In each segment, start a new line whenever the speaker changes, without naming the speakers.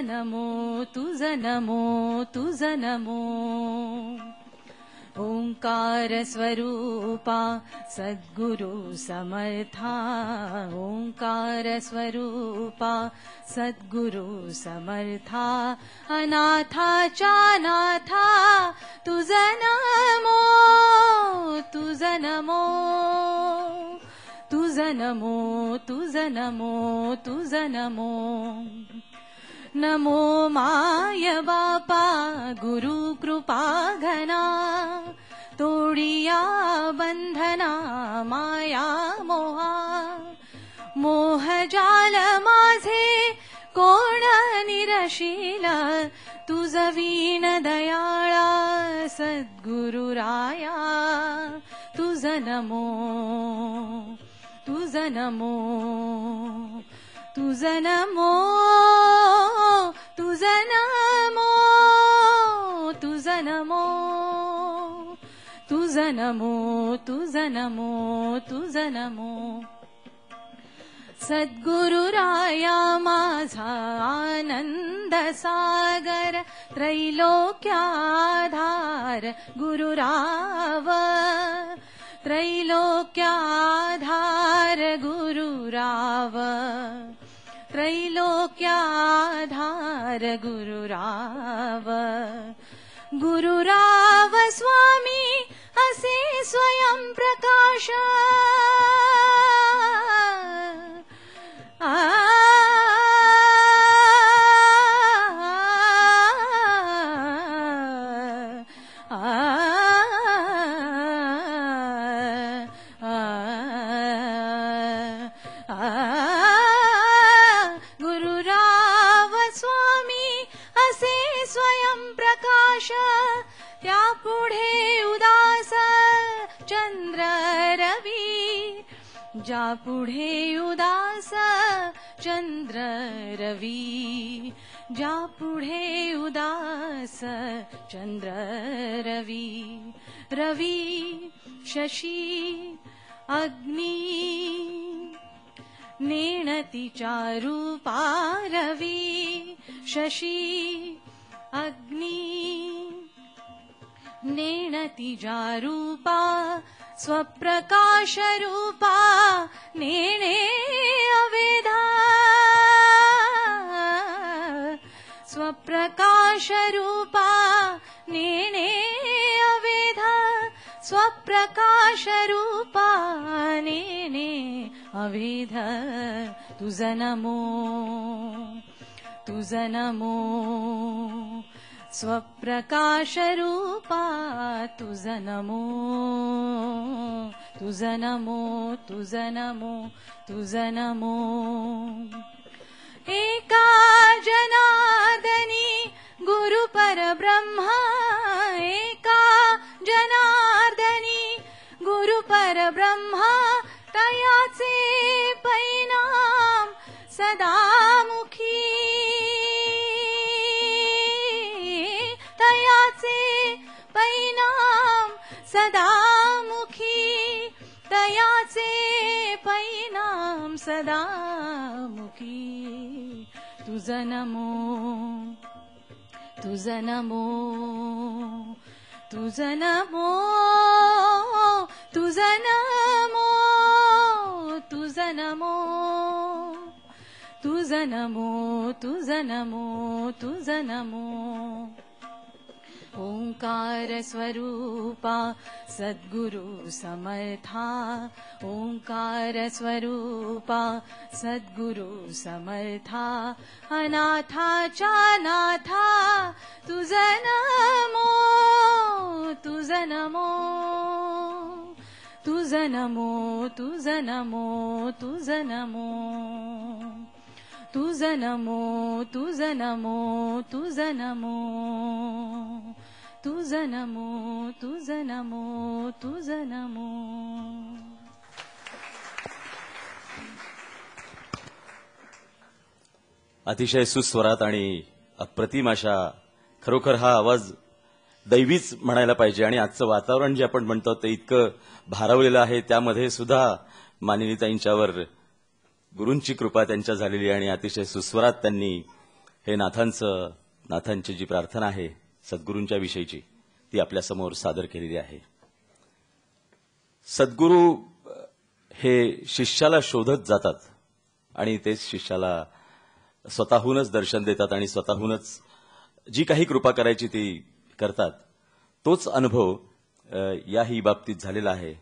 नमो तुझ नमो तुझ नमो ओंकार स्वरूपा सद्गुरु समर्था ओंकार स्वरूपा सद्गुरु समर्था अनाथाच्या नाथा तुझ नमो तुझ नमो तुझ नमो तुझ नमो तुझ नमो नमो माय बापा गुरु कृपा घना तोडिया बंधना माया मोहा मोह जाल माझे कोण निरशील तुझ वीण दयाळा सद्गुरु राया तुझ नमो तुझ नमो तुझ नमो तुझ नमो तुझ नमो तुझ नमो तुझ नमो तुझ नमो सद्गुरु राया माझा आनंद सागर त्रैलोक्याधार गुरुराव त्रैलोक्याधार गुरुराव त्रैलोक्याधार गुरुराव गुरुराव स्वामी असे स्वयं प्रकाश गुरुराव स्वामी असे स्वयं प्रकाश त्या पुढे उदास चंद्र रवी जा पुढे उदास चंद्र रवी जा पुढे उदास चंद्र रवी रवी शशी अग्नी नेणतीच्या रूपा रवी शशी अग्नी नेणतीच्या रूपा स्वप्रकाश रूपा नेणे अवेधा स्वप्रकाश रूपा नेणे अवेधा स्वप्रकाश रूपा नेणे अवेध तुझ नमो तुझ नमो स्वप्रकाश रूपा तुझ नमो तुझ नमो तुझ नमो तुझ नमो एका जनार्दनी गुरु परब्रह्मा एका जनार्दनी गुरु परब्रह्मा तयाचे परिणाम सदामुखी तयाचे परिणाम सदामुखी तयाचे परिणाम सदामुखी तुझ नमो तुझ नमो तुझ नमो तुझ नमो तुझ नमो तुझ नमो तुझ नमो तुझ नमो ओंकार स्वरूपा सद्गुरु समर्था ओंकार स्वरूपा सद्गुरु समर्था अनाथाच्या नाथा तुझ नमो तुझ नमो तुझ नमो तुझ नमो तुझ नमो तुझ नमो तुझ नमो तुझ नमो तुझ नमो तुझ नमो तुझ नमो
अतिशय सुस्वरात आणि अप्रतिम अशा खरोखर हा आवाज दैवीच म्हणायला पाहिजे आणि आजचं वातावरण जे आपण म्हणतो ते इतकं भारावलेलं आहे त्यामध्ये सुद्धा मानिनीताईंच्यावर गुरूंची कृपा त्यांच्या झालेली आणि अतिशय सुस्वरात त्यांनी हे नाथांची जी प्रार्थना आहे सद्गुरूंच्या विषयीची ती आपल्यासमोर सादर केलेली आहे. सद्गुरू हे शिष्याला शोधत जातात आणि तेच शिष्याला स्वतःहूनच दर्शन देतात आणि स्वतःहूनच जी काही कृपा करायची ती करतात. तोच अनुभव याही बाबतीत झालेला आहे.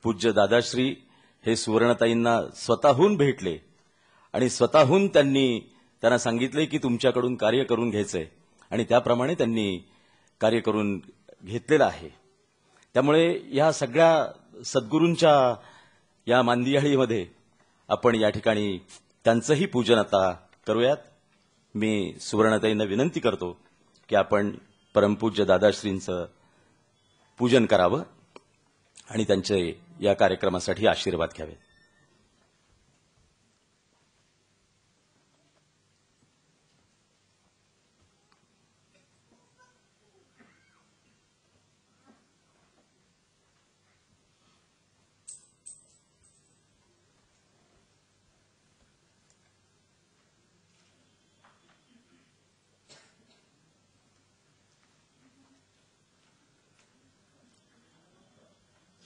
पूज्य दादाश्री हे सुवर्णताईंना स्वतःहून भेटले आणि स्वतःहून त्यांना सांगितले की तुमच्याकडून कार्य करून घ्यायचंय आणि त्याप्रमाणे त्यांनी कार्य करून घेतलेलं आहे. त्यामुळे या सगळ्या सद्गुरूंच्या या मांदियाळीमध्ये आपण या ठिकाणी त्यांचंही पूजन आता करूयात. मी सुवर्णताईंना विनंती करतो की आपण परमपूज्य दादाश्रींचं पूजन करावं आणि त्यांचे या कार्यक्रमासाठी आशीर्वाद घ्यावे.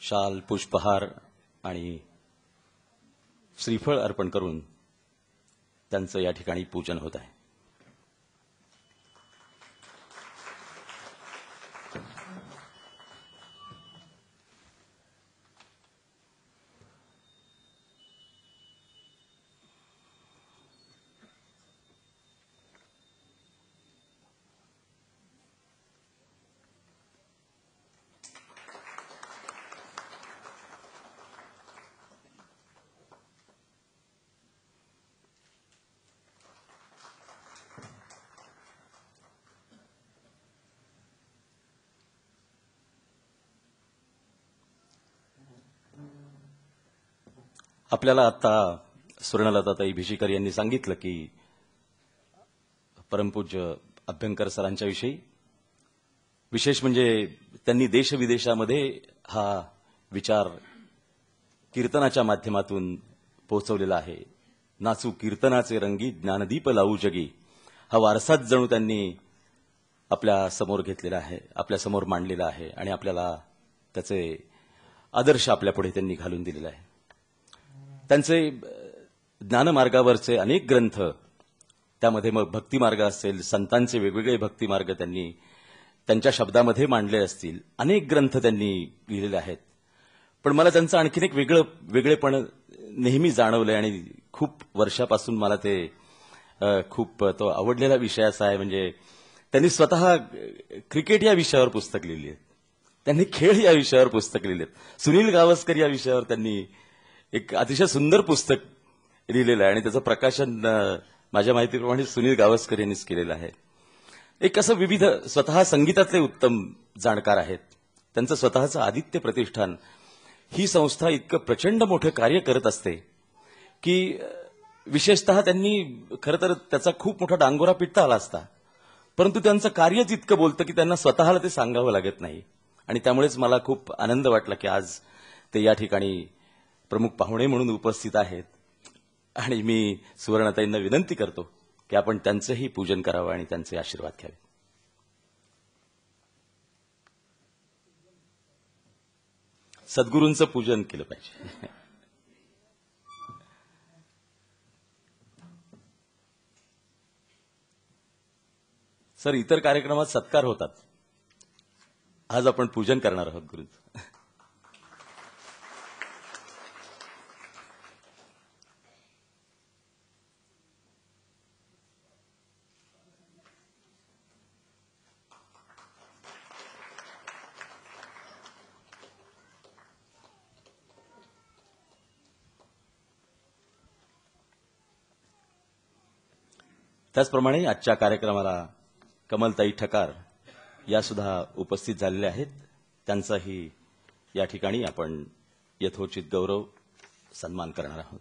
शाल, पुष्पहार आणि श्रीफळ अर्पण करून त्यांचं या ठिकाणी पूजन होत आहे. आपल्याला आता सुवर्णलताताई भिशीकर यांनी सांगितलं की परमपूज्य अभ्यंकर सरांच्या विषयी विशेष म्हणजे त्यांनी देशविदेशामध्ये हा विचार कीर्तनाच्या माध्यमातून पोहोचवलेला आहे. नाचू कीर्तनाचे रंगी ज्ञानदीप लावू जगी हा वारसाच जणू त्यांनी आपल्या समोर घेतलेला आहे, आपल्या समोर मांडलेला आहे आणि आपल्याला त्याचे आदर्श आपल्यापुढे त्यांनी घालून दिलेला आहे. त्यांचे ज्ञानमार्गावरचे अनेक ग्रंथ, त्यामध्ये मग भक्तिमार्ग असेल, संतांचे वेगवेगळे भक्तिमार्ग त्यांनी त्यांच्या शब्दामध्ये मांडले असतील, अनेक ग्रंथ त्यांनी लिहिलेले आहेत. पण मला त्यांचं आणखीन एक वेगळेपण नेहमी जाणवलंय आणि खूप वर्षापासून मला ते खूप तो आवडलेला विषय असा आहे. म्हणजे त्यांनी स्वतः क्रिकेट या विषयावर पुस्तक लिहिली आहेत, त्यांनी खेळ या विषयावर पुस्तक लिहिली आहेत. सुनील गावस्कर या विषयावर त्यांनी एक अतिशय सुंदर पुस्तक लिहिलेलं आहे आणि त्याचं प्रकाशन माझ्या माहितीप्रमाणे सुनील गावस्कर यांनीच केलेलं आहे. एक असं विविध स्वतः संगीतातले उत्तम जाणकार आहेत. त्यांचं स्वतःचं आदित्य प्रतिष्ठान ही संस्था इतकं प्रचंड मोठं कार्य करत असते की विशेषतः त्यांनी खरं तर त्याचा खूप मोठा डांगोरा पिटता आला असता, परंतु त्यांचं कार्यच इतकं बोलतं की त्यांना स्वतःला ते सांगावं लागत नाही. आणि त्यामुळेच मला खूप आनंद वाटला की आज ते या ठिकाणी प्रमुख पाहुणे म्हणून उपस्थित आहेत आणि मी सुवर्णताईंना विनंती करतो की आपण त्यांचंही पूजन करावं आणि त्यांचे आशीर्वाद घ्यावे. सद्गुरूंचं पूजन केलं पाहिजे. सर, इतर कार्यक्रमात सत्कार होतात, आज आपण पूजन करणार आहोत गुरूंचं. त्याचप्रमाणे आजच्या कार्यक्रमाला कमलताई ठकार या सुद्धा उपस्थित झालेल्या आहेत. त्यांचाही या ठिकाणी आपण यथोचित गौरव सन्मान करणार आहोत.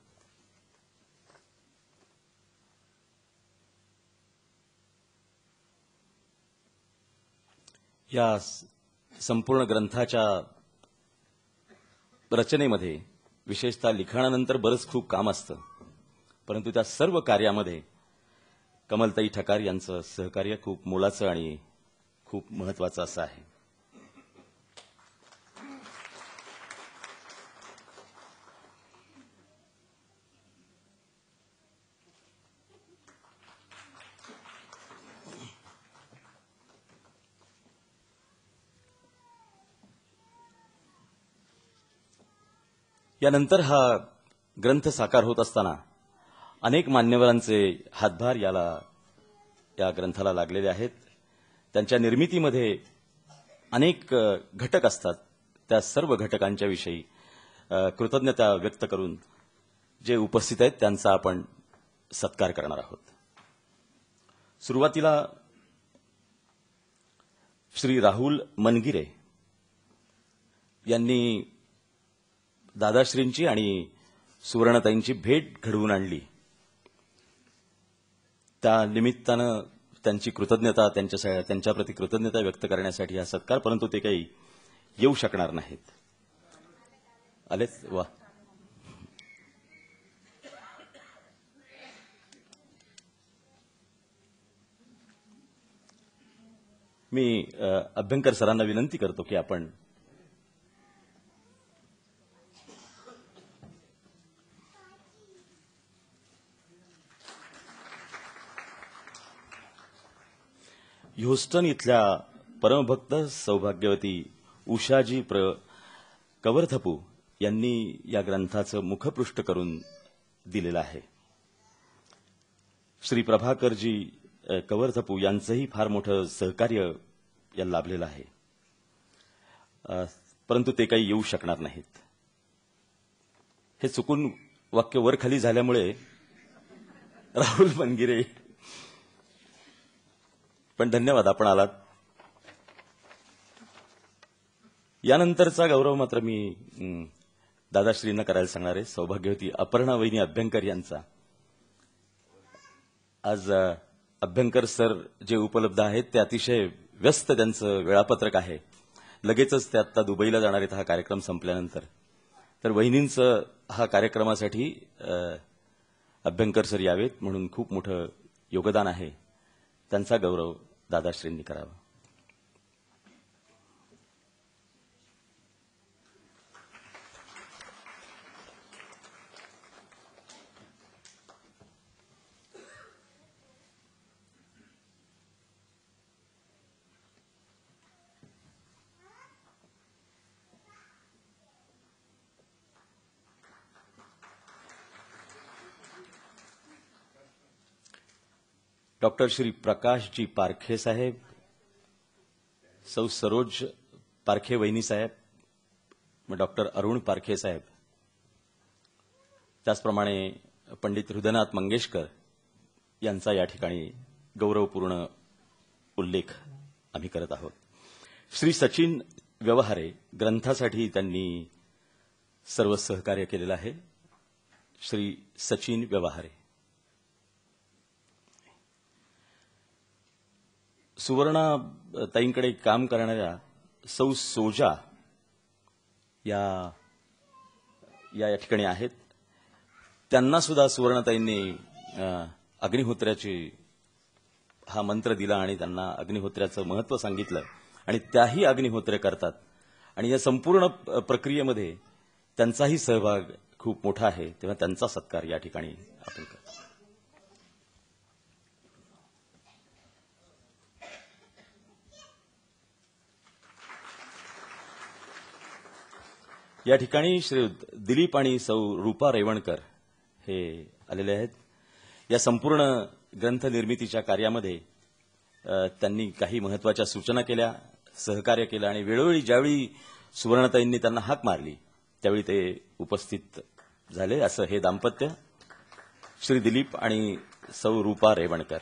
या संपूर्ण ग्रंथाच्या रचनेमध्ये विशेषतः लिखाणानंतर बरंच खूप काम असतं, परंतु त्या सर्व कार्यामध्ये कमलताई ठकार यांचं सहकार्य खूप मोलाचं आणि खूप महत्वाचं असं आहे. यानंतर हा ग्रंथ साकार होत असताना अनेक मान्यवरांचे हातभार या ग्रंथाला लागलेले आहेत. त्यांच्या निर्मितीमध्ये अनेक घटक असतात. त्या सर्व घटकांच्या विषयी कृतज्ञता व्यक्त करून जे उपस्थित आहेत त्यांचा आपण सत्कार करणार आहोत. सुरुवातीला श्री राहुल मनगिरे यांनी दादाश्रींची आणि सुवर्णताईंची भेट घडवून आणली. त्या निमित्तानं त्यांची कृतज्ञता त्यांच्याप्रती कृतज्ञता व्यक्त करण्यासाठी हा सत्कार, परंतु ते काही येऊ शकणार नाहीत. आलेच वा. मी अभ्यंकर सरांना विनंती करतो की आपण ह्युस्टन इथल्या परमभक्त सौभाग्यवती उषाजी कवरथपू यांनी या ग्रंथाचं मुखपृष्ठ करून दिलेलं आहे. श्री प्रभाकरजी कवरथपू यांचंही फार मोठं सहकार्य याला लाभलेलं आहे, परंतु ते काही येऊ शकणार नाहीत. हे चुकून वाक्य वर खाली झाल्यामुळे राहुल मनगिरे, पण धन्यवाद आपण आलात. यानंतरचा गौरव मात्र मी दादाश्रींना करायला सांगणार आहे. सौभाग्यवती अपर्णा वहिनी अभ्यंकर यांचा. आज अभ्यंकर सर जे उपलब्ध आहेत ते अतिशय व्यस्त त्यांचं वेळापत्रक आहे. लगेचच ते आता दुबईला जाणार आहेत हा कार्यक्रम संपल्यानंतर. तर वहिनींचं हा कार्यक्रमासाठी अभ्यंकर सर यावेत म्हणून खूप मोठं योगदान आहे. त्यांचा गौरव दादाश्रींनी करावा. डॉक्टर श्री प्रकाशजी पारखे साहेब, सौ सरोज पारखे वहिनी साहेब, डॉक्टर अरुण पारखे साहेब, त्याचप्रमाणे पंडित हृदयनाथ मंगेशकर यांचा या ठिकाणी गौरवपूर्ण उल्लेख आम्ही करत आहोत. श्री सचिन व्यवहारे ग्रंथासाठी त्यांनी सर्व सहकार्य केलेलं आहे. श्री सचिन व्यवहारे. सुवर्णा ताईंकडे काम करणाऱ्या सौ सोजा या ठिकाणी आहेत. त्यांना सुद्धा सुवर्णताईंनी अग्निहोत्र्याची हा मंत्र दिला आणि त्यांना अग्निहोत्र्याचं महत्त्व सांगितलं आणि त्याही अग्निहोत्रे करतात आणि या संपूर्ण प्रक्रियेमध्ये त्यांचाही सहभाग खूप मोठा आहे. तेव्हा त्यांचा सत्कार या ठिकाणी आपण करतो. या ठिकाणी श्री दिलीप आणि सौ रूपा रेवणकर हे आलेले आहेत. या संपूर्ण ग्रंथ निर्मितीच्या कार्यामध्ये त्यांनी काही महत्त्वाच्या सूचना केल्या, सहकार्य केलं आणि वेळोवेळी ज्यावेळी सुवर्णताईंनी त्यांना हाक मारली त्यावेळी ते उपस्थित झाले. असं हे दाम्पत्य श्री दिलीप आणि सौ रूपा रेवणकर.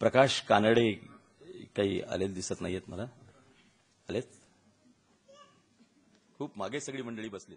प्रकाश कानडे काही आलेले दिसत नाहीयेत मला. आलेत? खूप मागे सगळी मंडळी बसली.